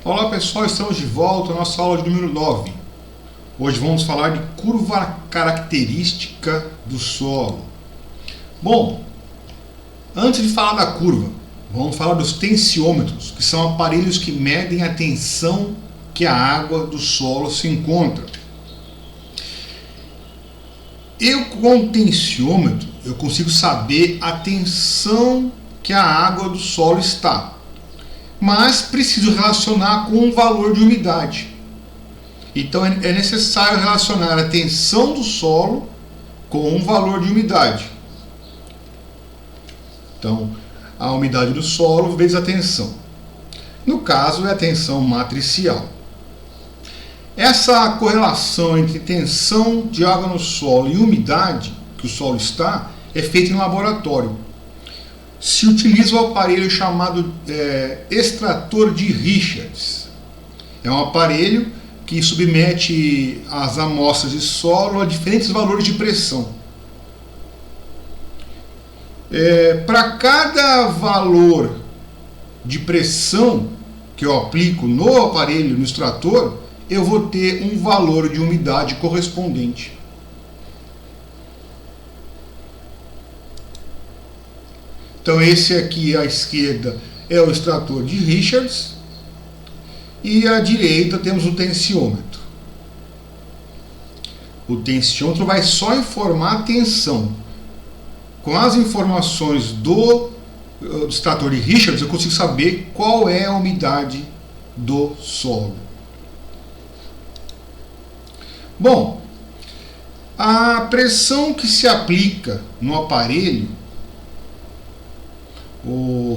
Olá pessoal, estamos de volta à nossa aula de número 9. Hoje vamos falar de curva característica do solo. Bom, antes de falar da curva, vamos falar dos tensiômetros, que são aparelhos que medem a tensão que a água do solo se encontra. Com o tensiômetro, eu consigo saber a tensão que a água do solo está, mas preciso relacionar com um valor de umidade. Então é necessário relacionar a tensão do solo com um valor de umidade. Então, a umidade do solo vezes a tensão. No caso, é a tensão matricial. Essa correlação entre tensão de água no solo e umidade que o solo está é feita em laboratório. Se utiliza o aparelho chamado extrator de Richards. É um aparelho que submete as amostras de solo a diferentes valores de pressão. Para cada valor de pressão que eu aplico no aparelho, no extrator, eu vou ter um valor de umidade correspondente. Então esse aqui à esquerda é o extrator de Richards e à direita temos o tensiômetro. O tensiômetro vai só informar a tensão. Com as informações do extrator de Richards eu consigo saber qual é a umidade do solo. Bom, a pressão que se aplica no aparelho,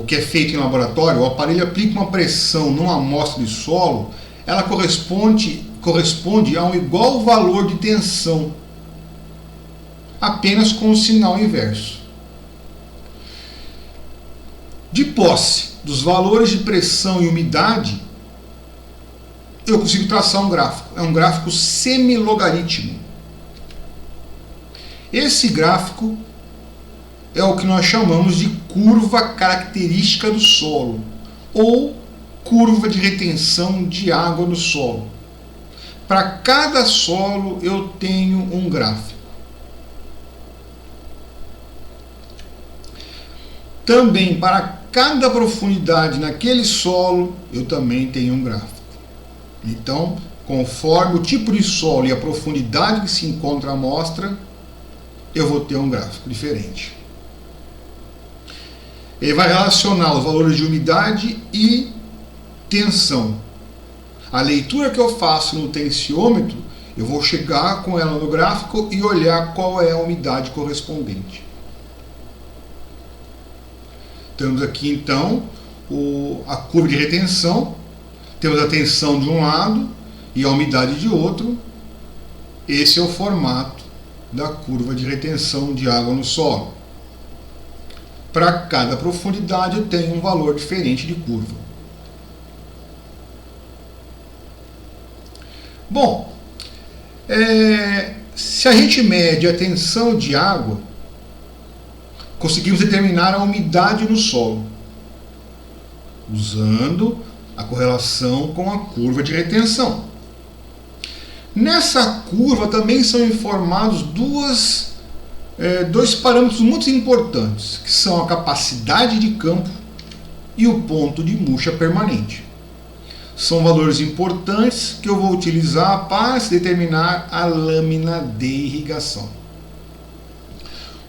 que é feito em laboratório, o aparelho aplica uma pressão numa amostra de solo, ela corresponde a um igual valor de tensão, apenas com o sinal inverso. De posse dos valores de pressão e umidade, eu consigo traçar um gráfico. É um gráfico semilogarítmico. Esse gráfico é o que nós chamamos de curva característica do solo, ou curva de retenção de água no solo. Para cada solo eu tenho um gráfico. Também para cada profundidade naquele solo eu também tenho um gráfico. Então, conforme o tipo de solo e a profundidade que se encontra a amostra, eu vou ter um gráfico diferente. Ele vai relacionar os valores de umidade e tensão. A leitura que eu faço no tensiômetro, eu vou chegar com ela no gráfico e olhar qual é a umidade correspondente. Temos aqui então a curva de retenção. Temos a tensão de um lado e a umidade de outro. Esse é o formato da curva de retenção de água no solo. Para cada profundidade eu tenho um valor diferente de curva. Bom, se a gente mede a tensão de água, conseguimos determinar a umidade no solo, usando a correlação com a curva de retenção. Nessa curva também são informados dois parâmetros muito importantes, que são a capacidade de campo e o ponto de murcha permanente. São valores importantes que eu vou utilizar para se determinar a lâmina de irrigação.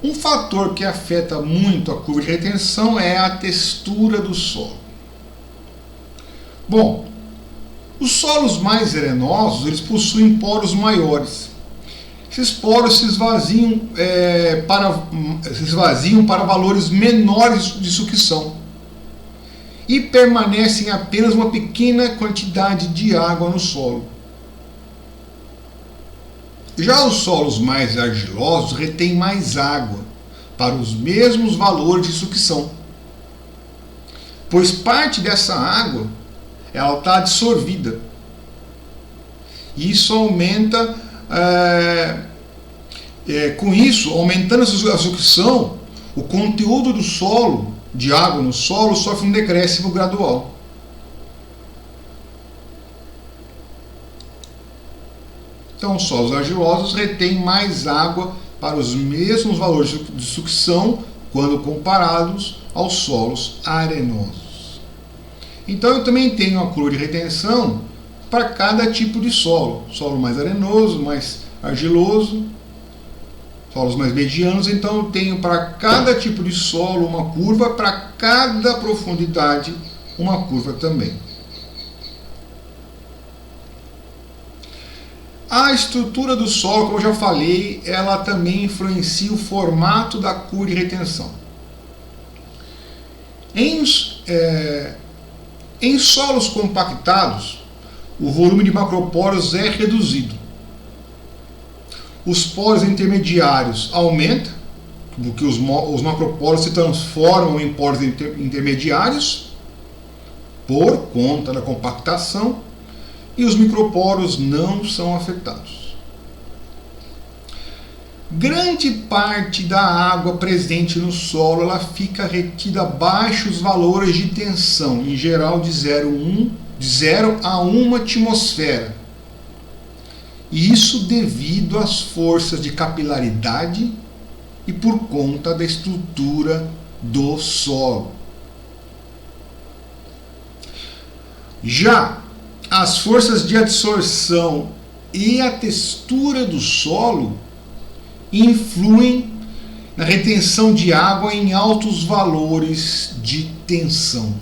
Um fator que afeta muito a curva de retenção é a textura do solo. Bom, os solos mais arenosos eles possuem poros maiores. Esses poros se esvaziam para valores menores de sucção e permanecem apenas uma pequena quantidade de água no solo. Já os solos mais argilosos retêm mais água para os mesmos valores de sucção, pois parte dessa água ela está absorvida. Isso aumenta, com isso, aumentando a sucção, o conteúdo do solo, de água no solo, sofre um decréscimo gradual. Então, os solos argilosos retêm mais água para os mesmos valores de sucção quando comparados aos solos arenosos. Então, eu também tenho a curva de retenção para cada tipo de solo. Solo mais arenoso, mais argiloso, solos mais medianos. Então, eu tenho para cada tipo de solo uma curva, para cada profundidade uma curva também. A estrutura do solo, como eu já falei, ela também influencia o formato da curva de retenção. Em solos compactados, o volume de macroporos é reduzido. Os poros intermediários aumentam, porque os macroporos se transformam em poros intermediários por conta da compactação, e os microporos não são afetados. Grande parte da água presente no solo ela fica retida abaixo dos valores de tensão, em geral de 0 a 1 atmosfera. E isso devido às forças de capilaridade e por conta da estrutura do solo. Já as forças de adsorção e a textura do solo influem na retenção de água em altos valores de tensão.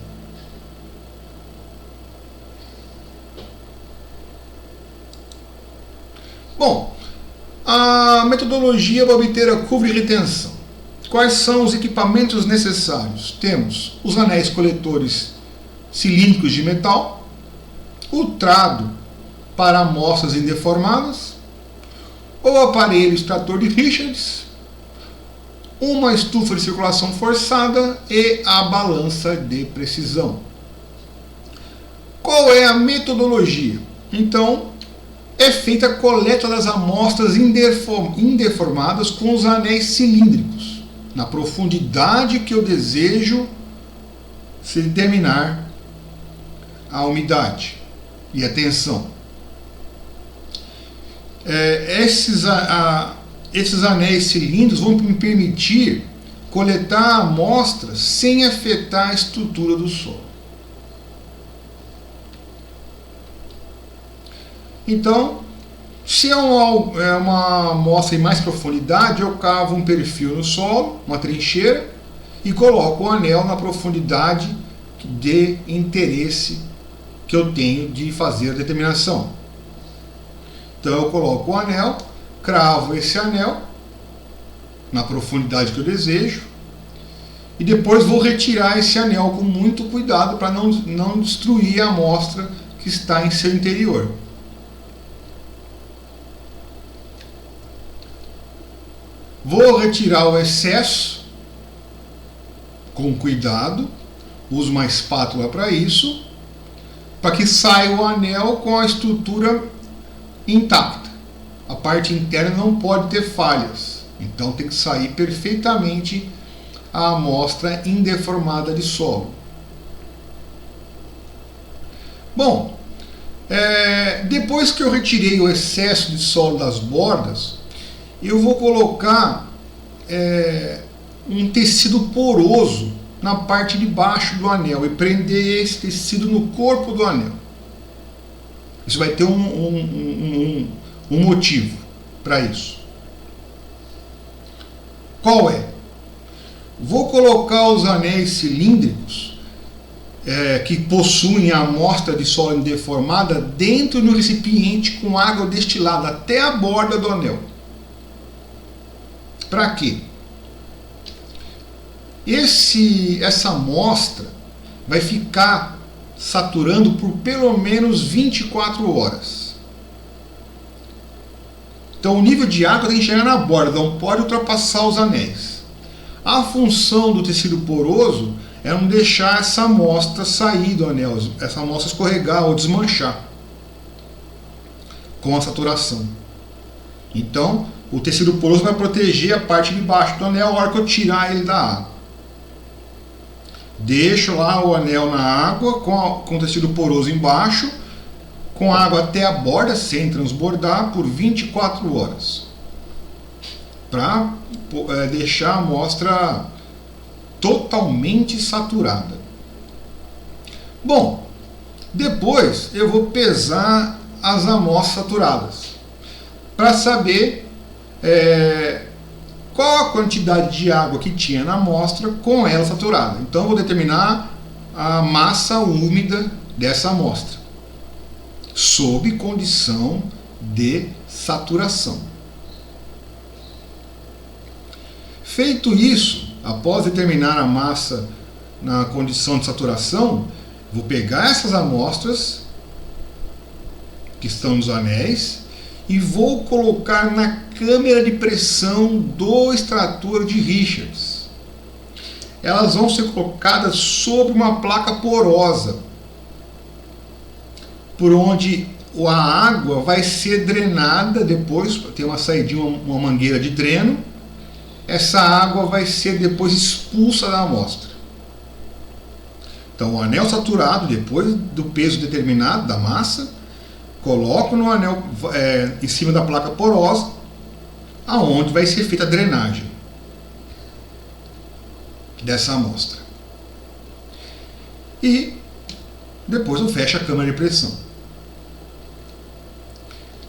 Bom, a metodologia para obter a curva de retenção. Quais são os equipamentos necessários? Temos os anéis coletores cilíndricos de metal, o trado para amostras indeformadas, o aparelho extrator de Richards, uma estufa de circulação forçada e a balança de precisão. Qual é a metodologia? Então, é feita a coleta das amostras indeformadas com os anéis cilíndricos, na profundidade que eu desejo se determinar a umidade e a tensão. Esses anéis cilíndricos vão me permitir coletar amostras sem afetar a estrutura do solo. Então, se é uma amostra em mais profundidade, eu cavo um perfil no solo, uma trincheira, e coloco o anel na profundidade de interesse que eu tenho de fazer a determinação. Então eu coloco o anel, cravo esse anel na profundidade que eu desejo e depois vou retirar esse anel com muito cuidado para não destruir a amostra que está em seu interior. Vou retirar o excesso com cuidado, uso uma espátula para isso, para que saia o anel com a estrutura intacta. A parte interna não pode ter falhas, então tem que sair perfeitamente a amostra indeformada de solo. Bom, depois que eu retirei o excesso de solo das bordas, eu vou colocar um tecido poroso na parte de baixo do anel e prender esse tecido no corpo do anel. Isso vai ter um motivo para isso. Qual é? Vou colocar os anéis cilíndricos que possuem a amostra de solo indeformada dentro do recipiente com água destilada até a borda do anel. Para quê? Essa amostra vai ficar saturando por pelo menos 24 horas. Então o nível de água tem que chegar na borda, não pode ultrapassar os anéis. A função do tecido poroso é não deixar essa amostra sair do anel, essa amostra escorregar ou desmanchar com a saturação. Então o tecido poroso vai proteger a parte de baixo do anel na hora que eu tirar ele da água. Deixo lá o anel na água com o tecido poroso embaixo com água até a borda, sem transbordar, por 24 horas. Para deixar a amostra totalmente saturada. Bom, depois eu vou pesar as amostras saturadas para saber qual a quantidade de água que tinha na amostra com ela saturada. Então eu vou determinar a massa úmida dessa amostra sob condição de saturação. Feito isso, após determinar a massa na condição de saturação, vou pegar essas amostras que estão nos anéis e vou colocar na câmara de pressão do extrator de Richards. Elas vão ser colocadas sobre uma placa porosa, por onde a água vai ser drenada depois, tem uma saidinha, uma mangueira de dreno. Essa água vai ser depois expulsa da amostra. Então o anel saturado, depois do peso determinado da massa, coloco no anel em cima da placa porosa, aonde vai ser feita a drenagem dessa amostra. E depois eu fecho a câmara de pressão.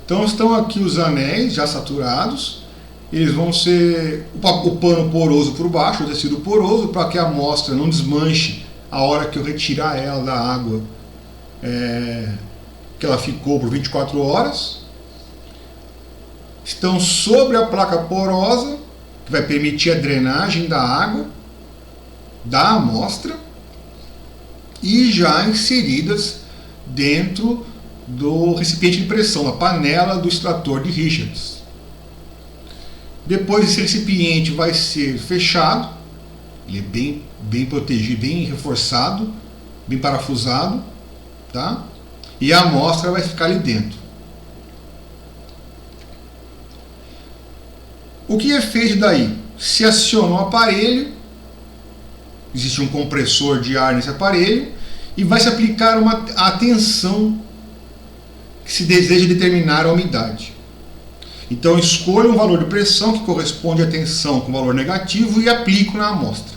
Então estão aqui os anéis já saturados. Eles vão ser o pano poroso por baixo, o tecido poroso, para que a amostra não desmanche a hora que eu retirar ela da água que ela ficou por 24 horas. Estão sobre a placa porosa, que vai permitir a drenagem da água da amostra, e já inseridas dentro do recipiente de pressão, na panela do extrator de Richards. Depois esse recipiente vai ser fechado, ele é bem protegido, bem reforçado, bem parafusado, tá? E a amostra vai ficar ali dentro. O que é feito daí? Se aciona o aparelho, existe um compressor de ar nesse aparelho, e vai se aplicar a tensão que se deseja determinar a umidade. Então escolho um valor de pressão que corresponde à tensão com valor negativo e aplico na amostra.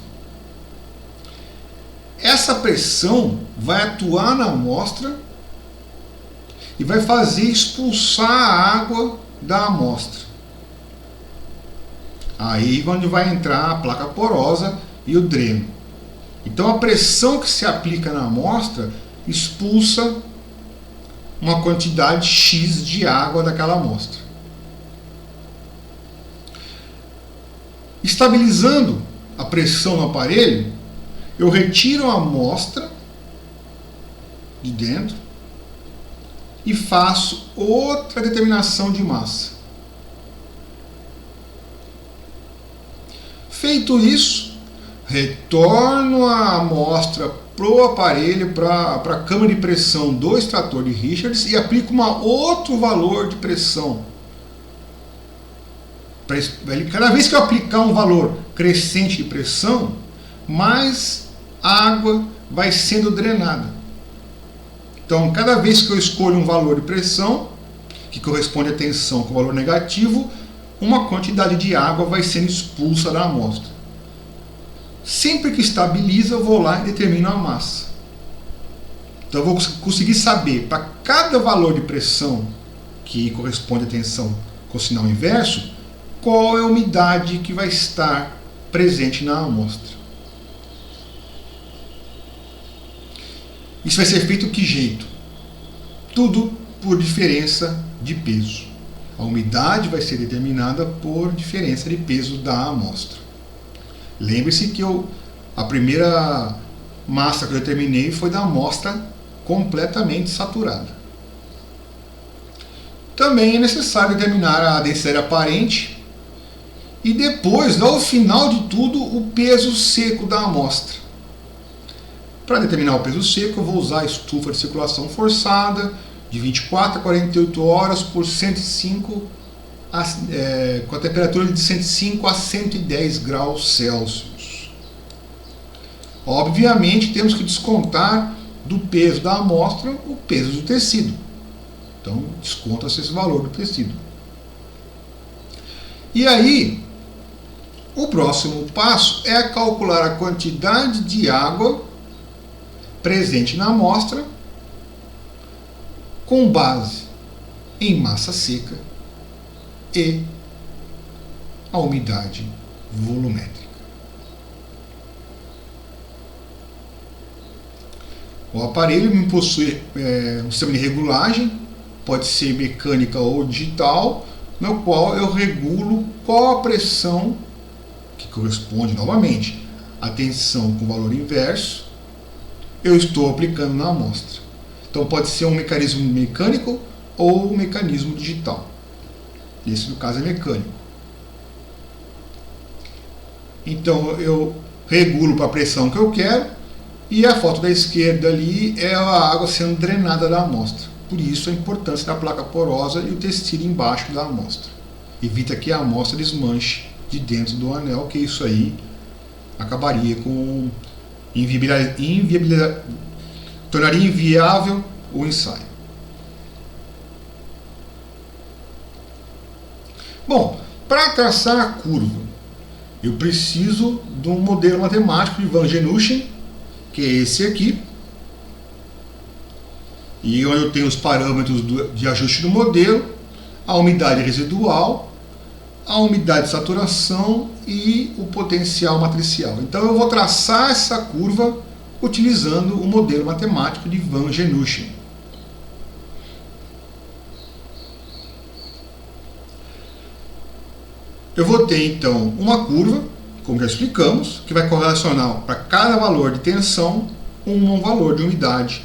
Essa pressão vai atuar na amostra e vai fazer expulsar a água da amostra. Aí é onde vai entrar a placa porosa e o dreno. Então a pressão que se aplica na amostra expulsa uma quantidade X de água daquela amostra. Estabilizando a pressão no aparelho, eu retiro a amostra de dentro e faço outra determinação de massa. Feito isso, retorno a amostra para o aparelho, para a câmara de pressão do extrator de Richards, e aplico outro valor de pressão. Cada vez que eu aplicar um valor crescente de pressão, mais água vai sendo drenada. Então, cada vez que eu escolho um valor de pressão, que corresponde à tensão com valor negativo, uma quantidade de água vai sendo expulsa da amostra. Sempre que estabiliza, eu vou lá e determino a massa. Então eu vou conseguir saber, para cada valor de pressão que corresponde à tensão com sinal inverso, qual é a umidade que vai estar presente na amostra. Isso vai ser feito de que jeito? Tudo por diferença de peso. A umidade vai ser determinada por diferença de peso da amostra. Lembre-se que a primeira massa que eu determinei foi da amostra completamente saturada. Também é necessário determinar a densidade aparente e depois, ao final de tudo, o peso seco da amostra. Para determinar o peso seco, eu vou usar a estufa de circulação forçada de 24 a 48 horas por 105 com a temperatura de 105 a 110 graus Celsius. Obviamente, temos que descontar do peso da amostra o peso do tecido. Então, desconta-se esse valor do tecido. E aí, o próximo passo é calcular a quantidade de água presente na amostra com base em massa seca e a umidade volumétrica. O aparelho possui um sistema de regulagem, pode ser mecânica ou digital, no qual eu regulo qual a pressão que corresponde novamente à tensão com valor inverso eu estou aplicando na amostra. Então pode ser um mecanismo mecânico ou um mecanismo digital. Esse no caso é mecânico. Então eu regulo para a pressão que eu quero e a foto da esquerda ali é a água sendo drenada da amostra. Por isso a importância da placa porosa e o tecido embaixo da amostra. Evita que a amostra desmanche de dentro do anel, que isso aí acabaria com tornaria inviável o ensaio. Bom, para traçar a curva, eu preciso de um modelo matemático de Van Genuschen, que é esse aqui, e onde eu tenho os parâmetros de ajuste do modelo, a umidade residual, a umidade de saturação e o potencial matricial. Então eu vou traçar essa curva utilizando o modelo matemático de Van Genuschen. Eu vou ter então uma curva, como já explicamos, que vai correlacionar para cada valor de tensão um valor de umidade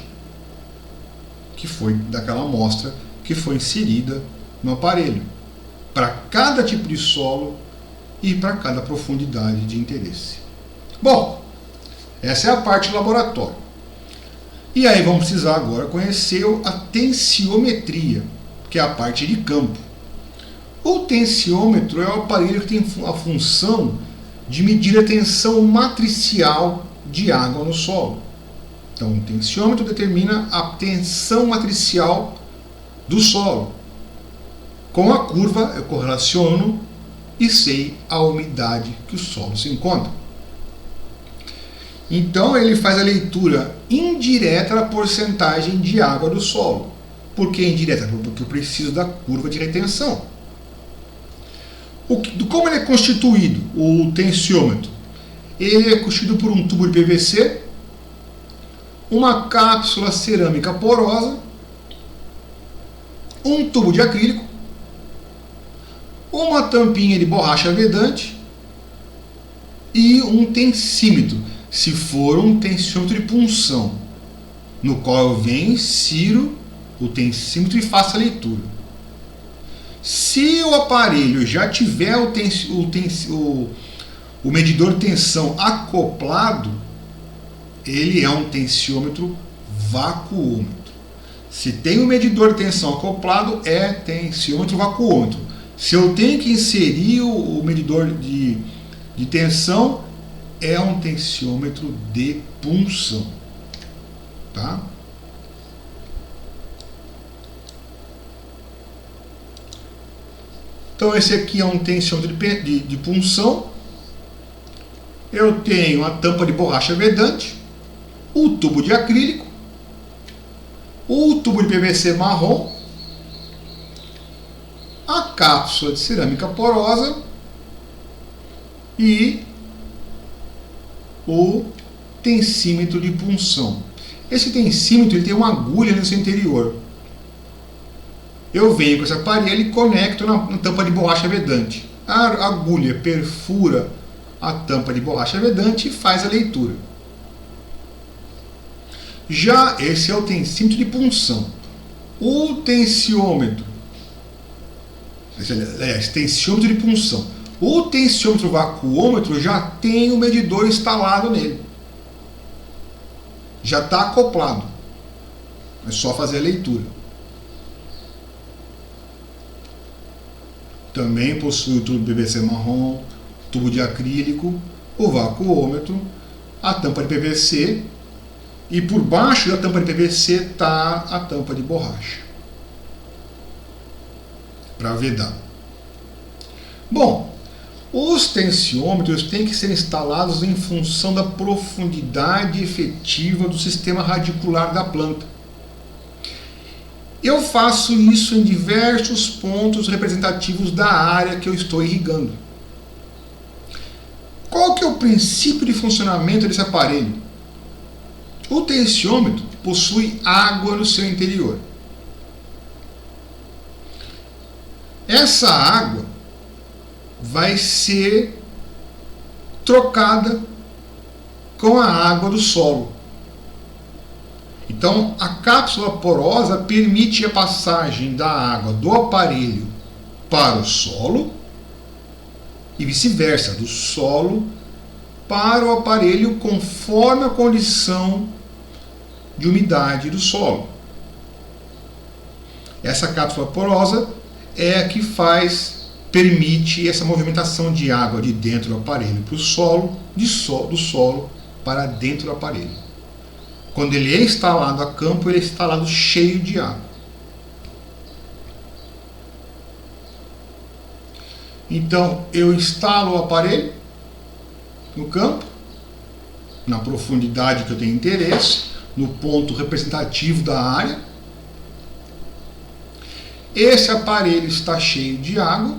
que foi daquela amostra que foi inserida no aparelho, para cada tipo de solo e para cada profundidade de interesse. Bom, essa é a parte do laboratório. E aí vamos precisar agora conhecer a tensiometria, que é a parte de campo. O tensiômetro é o aparelho que tem a função de medir a tensão matricial de água no solo. Então, o tensiômetro determina a tensão matricial do solo. Com a curva, eu correlaciono e sei a umidade que o solo se encontra. Então, ele faz a leitura indireta da porcentagem de água do solo. Por que indireta? Porque eu preciso da curva de retenção. Como ele é constituído, o tensiômetro? Ele é constituído por um tubo de PVC, uma cápsula cerâmica porosa, um tubo de acrílico, uma tampinha de borracha vedante e um tensímetro, se for um tensiômetro de punção, no qual eu venho, insiro o tensímetro e faço a leitura. Se o aparelho já tiver o medidor de tensão acoplado, ele é um tensiômetro vacuômetro. Se tem o medidor de tensão acoplado, é tensiômetro vacuômetro. Se eu tenho que inserir o medidor de tensão, é um tensiômetro de punção. Tá? Então esse aqui é um tensiômetro de punção. Eu tenho a tampa de borracha vedante, o tubo de acrílico, o tubo de PVC marrom, a cápsula de cerâmica porosa e o tensímetro de punção. Esse tensímetro ele tem uma agulha no seu interior. Eu venho com esse aparelho e conecto na tampa de borracha vedante. A agulha perfura a tampa de borracha vedante e faz a leitura. Já esse é o tensímetro de punção. O tensiômetro, tensiômetro de punção. O tensiômetro vacuômetro já tem o medidor instalado nele. Já está acoplado. É só fazer a leitura. Também possui o tubo de PVC marrom, tubo de acrílico, o vacuômetro, a tampa de PVC e por baixo da tampa de PVC está a tampa de borracha. para vedar. Bom, os tensiômetros têm que ser instalados em função da profundidade efetiva do sistema radicular da planta. Eu faço isso em diversos pontos representativos da área que eu estou irrigando. Qual que é o princípio de funcionamento desse aparelho? O tensiômetro possui água no seu interior. Essa água vai ser trocada com a água do solo. Então, a cápsula porosa permite a passagem da água do aparelho para o solo e vice-versa, do solo para o aparelho conforme a condição de umidade do solo. Essa cápsula porosa é a que permite essa movimentação de água de dentro do aparelho para o solo, do solo para dentro do aparelho. Quando ele é instalado a campo, ele é instalado cheio de água. Então, eu instalo o aparelho no campo, na profundidade que eu tenho interesse, no ponto representativo da área. Esse aparelho está cheio de água.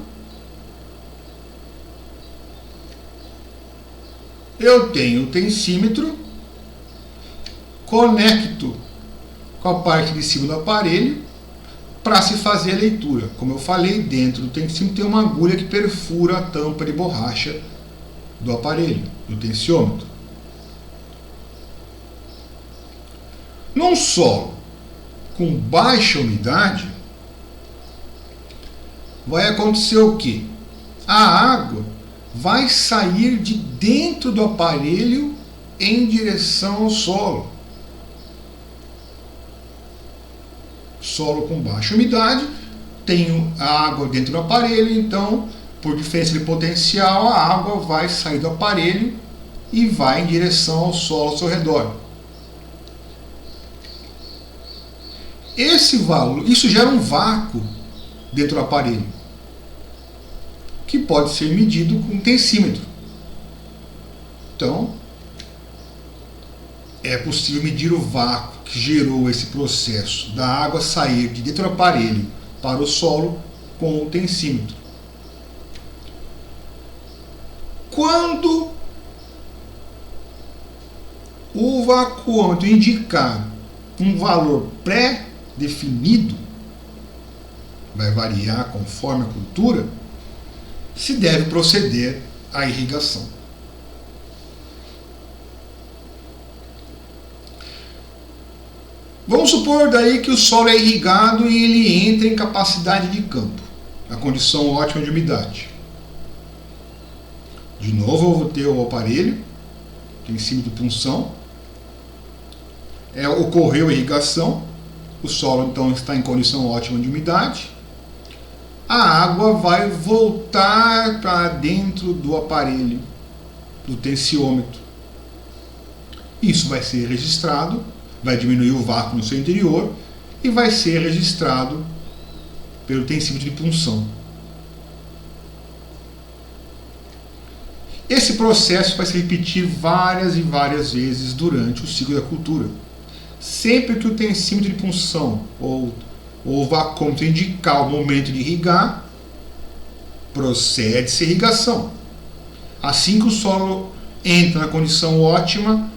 Eu tenho o tensímetro, conecto com a parte de cima do aparelho para se fazer a leitura. Como eu falei, dentro do tensímetro tem uma agulha que perfura a tampa de borracha do aparelho, do tensiômetro. Num solo com baixa umidade, vai acontecer o quê? A água vai sair de dentro do aparelho em direção ao solo. Solo com baixa umidade, tenho a água dentro do aparelho, então, por diferença de potencial, a água vai sair do aparelho e vai em direção ao solo ao seu redor. Isso gera um vácuo dentro do aparelho, que pode ser medido com um tensímetro. Então, é possível medir o vácuo que gerou esse processo da água sair de dentro do aparelho para o solo com o tensímetro. Quando o vacuômetro indicar um valor pré-definido, vai variar conforme a cultura, se deve proceder à irrigação. Vamos supor daí que o solo é irrigado e ele entra em capacidade de campo, a condição ótima de umidade. De novo eu vou ter o aparelho, em cima de punção. Ocorreu a irrigação, o solo então está em condição ótima de umidade. A água vai voltar para dentro do aparelho, do tensiômetro. Isso vai ser registrado, vai diminuir o vácuo no seu interior e vai ser registrado pelo tensímetro de punção. Esse processo vai se repetir várias e várias vezes durante o ciclo da cultura. Sempre que o tensímetro de punção ou o vacômetro indicar o momento de irrigar, procede-se a irrigação. Assim que o solo entra na condição ótima,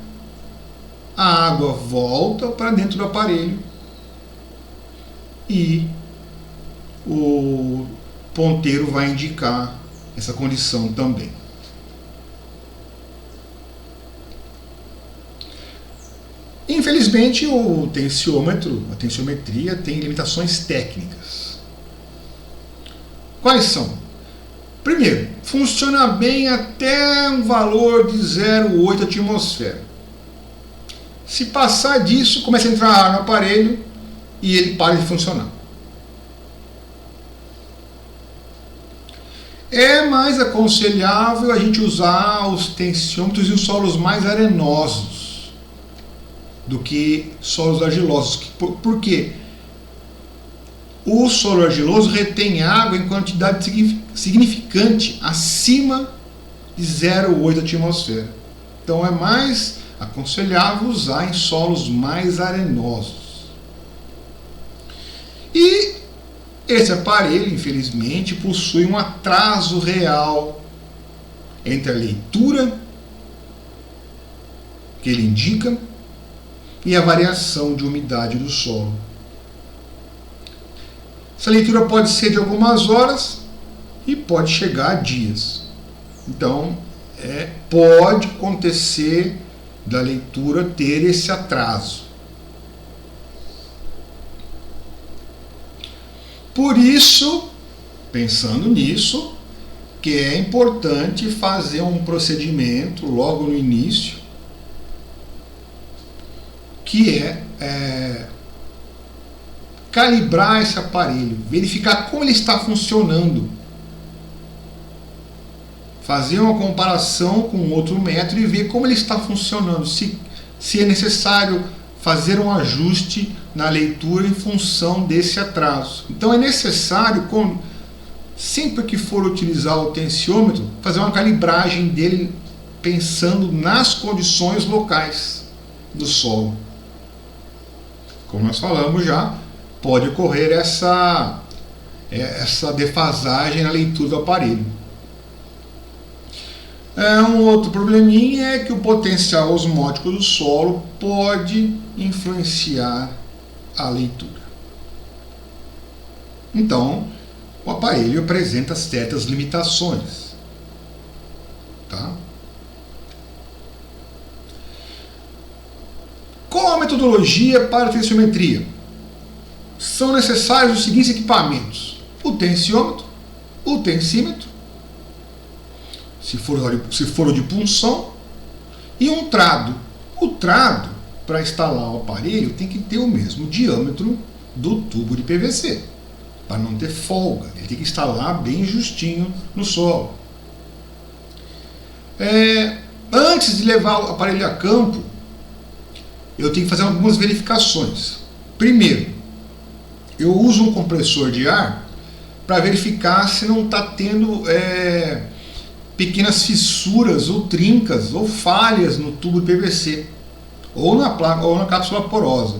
a água volta para dentro do aparelho e o ponteiro vai indicar essa condição também. Infelizmente, o tensiômetro, a tensiometria, tem limitações técnicas. Quais são? Primeiro, funciona bem até um valor de 0,8 atmosfera. Se passar disso, começa a entrar ar no aparelho e ele para de funcionar. É mais aconselhável a gente usar os tensiômetros em solos mais arenosos do que solos argilosos. Por quê? o solo argiloso retém água em quantidade significante acima de 0,8 atmosfera. Então é mais aconselhável usar em solos mais arenosos. E esse aparelho, infelizmente, possui um atraso real entre a leitura que ele indica e a variação de umidade do solo. Essa leitura pode ser de algumas horas e pode chegar a dias. Então, pode acontecer da leitura ter esse atraso. Por isso, pensando nisso, que é importante fazer um procedimento logo no início, que é calibrar esse aparelho, verificar como ele está funcionando, fazer uma comparação com outro método e ver como ele está funcionando, se é necessário fazer um ajuste na leitura em função desse atraso. Então é necessário, sempre que for utilizar o tensiômetro, fazer uma calibragem dele pensando nas condições locais do solo. Como nós falamos já, pode ocorrer essa defasagem na leitura do aparelho. Um outro probleminha é que o potencial osmótico do solo pode influenciar a leitura. Então, o aparelho apresenta certas limitações. Tá? Qual a metodologia para a tensiometria? São necessários os seguintes equipamentos: o tensiômetro, o tensímetro, se for o de punção, e um trado. O trado, para instalar o aparelho, tem que ter o mesmo diâmetro do tubo de PVC, para não ter folga. Ele tem que instalar bem justinho no solo. Antes de levar o aparelho a campo, eu tenho que fazer algumas verificações. Primeiro, eu uso um compressor de ar para verificar se não está tendo pequenas fissuras ou trincas ou falhas no tubo de PVC ou na placa ou na cápsula porosa.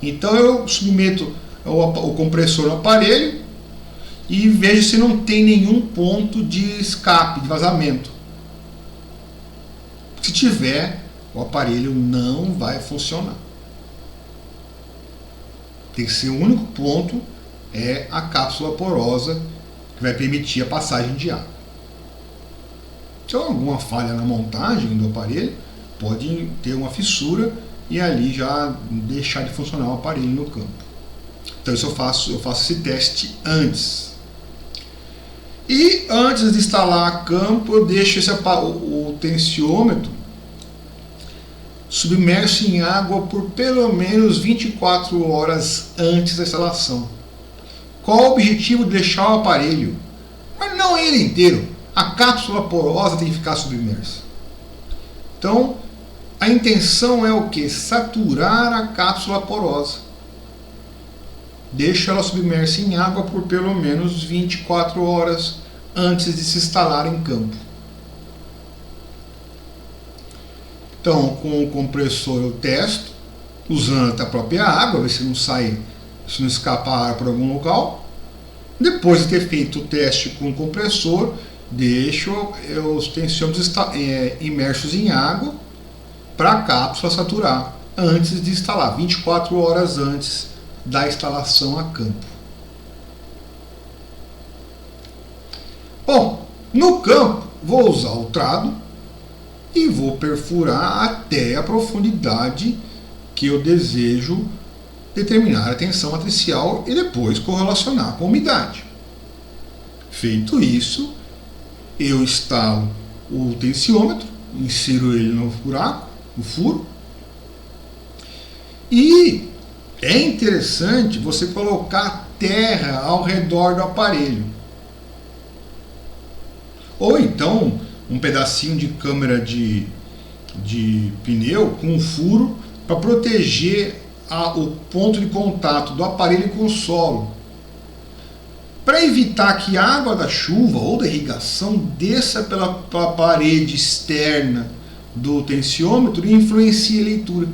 Então eu submeto o compressor no aparelho e vejo se não tem nenhum ponto de escape, de vazamento. Se tiver, o aparelho não vai funcionar. Tem que ser o único ponto a cápsula porosa que vai permitir a passagem de água. Se há alguma falha na montagem do aparelho, pode ter uma fissura e ali já deixar de funcionar o aparelho no campo. Então isso eu faço esse teste antes. E antes de instalar a campo, eu deixo o tensiômetro submerso em água por pelo menos 24 horas antes da instalação. Qual o objetivo de deixar o aparelho? Mas não ele inteiro. A cápsula porosa tem que ficar submersa. Então, a intenção é o que? Saturar a cápsula porosa. Deixa ela submersa em água por pelo menos 24 horas antes de se instalar em campo. Então, com o compressor eu testo, usando a própria água, ver se não escapa ar por algum local. Depois de ter feito o teste com o compressor, deixo os tensiômetros imersos em água para a cápsula saturar antes de instalar, 24 horas antes da instalação a campo. Bom, no campo vou usar o trado e vou perfurar até a profundidade que eu desejo determinar a tensão matricial e depois correlacionar com a umidade. Feito isso, eu instalo o tensiômetro, insiro ele no buraco, no furo, e é interessante você colocar terra ao redor do aparelho. Ou então um pedacinho de câmara de pneu com um furo para proteger o ponto de contato do aparelho com o solo. para evitar que a água da chuva ou da irrigação desça pela parede externa do tensiômetro e influencie a leitura.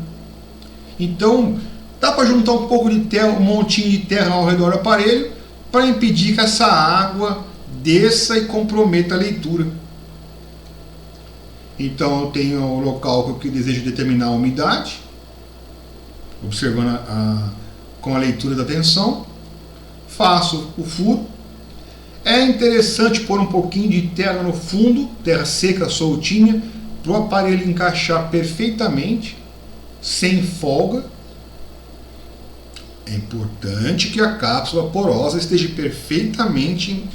Então, dá para juntar um pouco de terra, um montinho de terra ao redor do aparelho para impedir que essa água desça e comprometa a leitura. Então, eu tenho o local que eu desejo determinar a umidade, observando com a leitura da tensão. Faço o furo. É interessante pôr um pouquinho de terra no fundo, terra seca, soltinha, para o aparelho encaixar perfeitamente, sem folga. É importante que a cápsula porosa esteja perfeitamente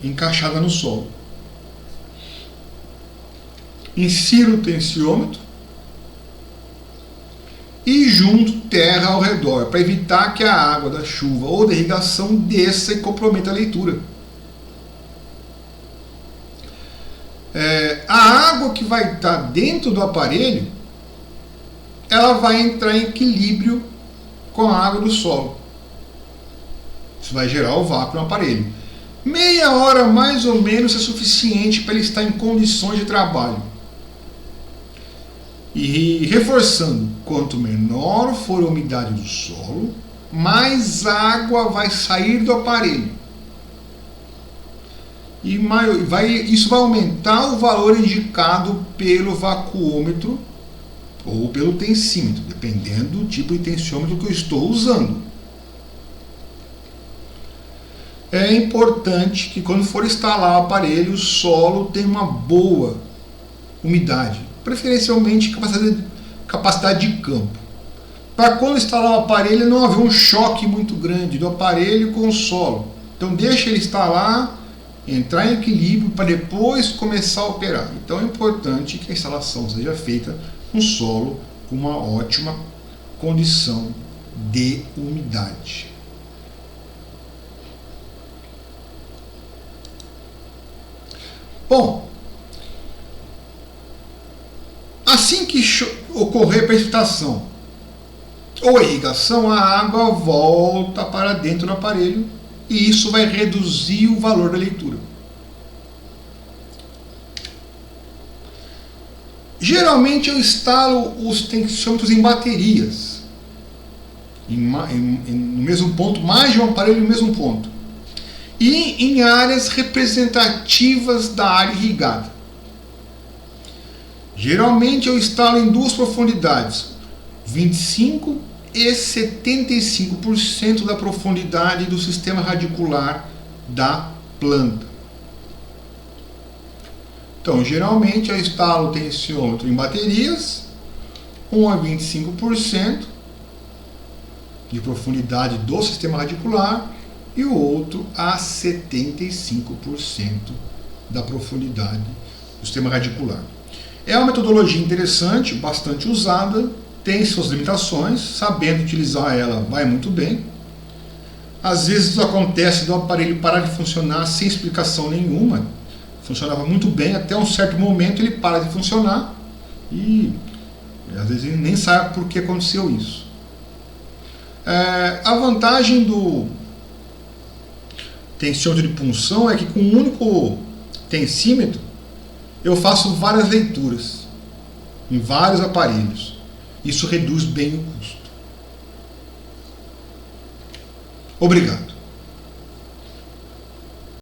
encaixada no solo. Insiro o tensiômetro e junto terra ao redor, para evitar que a água da chuva ou da irrigação desça e comprometa a leitura. A água que vai estar dentro do aparelho, ela vai entrar em equilíbrio com a água do solo. Isso vai gerar o vácuo no aparelho. Meia hora mais ou menos é suficiente para ele estar em condições de trabalho. E reforçando, quanto menor for a umidade do solo, mais água vai sair do aparelho. E isso vai aumentar o valor indicado pelo vacuômetro ou pelo tensímetro, dependendo do tipo de tensiômetro que eu estou usando. É importante que quando for instalar o aparelho, o solo tenha uma boa umidade, preferencialmente capacidade de campo, para quando instalar o aparelho não haver um choque muito grande do aparelho com o solo. Então deixa ele instalar, entrar em equilíbrio para depois começar a operar. Então é importante que a instalação seja feita no solo com uma ótima condição de umidade. Bom, assim que ocorrer a precipitação ou a irrigação, a água volta para dentro do aparelho e isso vai reduzir o valor da leitura. Geralmente eu instalo os tensiômetros em baterias, no mesmo ponto, mais de um aparelho no mesmo ponto, e em áreas representativas da área irrigada. Geralmente eu instalo em duas profundidades, 25 e 75% da profundidade do sistema radicular da planta. Então, geralmente eu instalo o tensiômetro em baterias, um a 25% de profundidade do sistema radicular e o outro a 75% da profundidade do sistema radicular. É uma metodologia interessante, bastante usada, tem suas limitações, sabendo utilizar ela vai muito bem. Às vezes isso acontece do aparelho parar de funcionar sem explicação nenhuma. Funcionava muito bem, até um certo momento ele para de funcionar e às vezes ele nem sabe por que aconteceu isso. A vantagem do tensiômetro de punção é que com um único tensímetro eu faço várias leituras em vários aparelhos. Isso reduz bem o custo. Obrigado.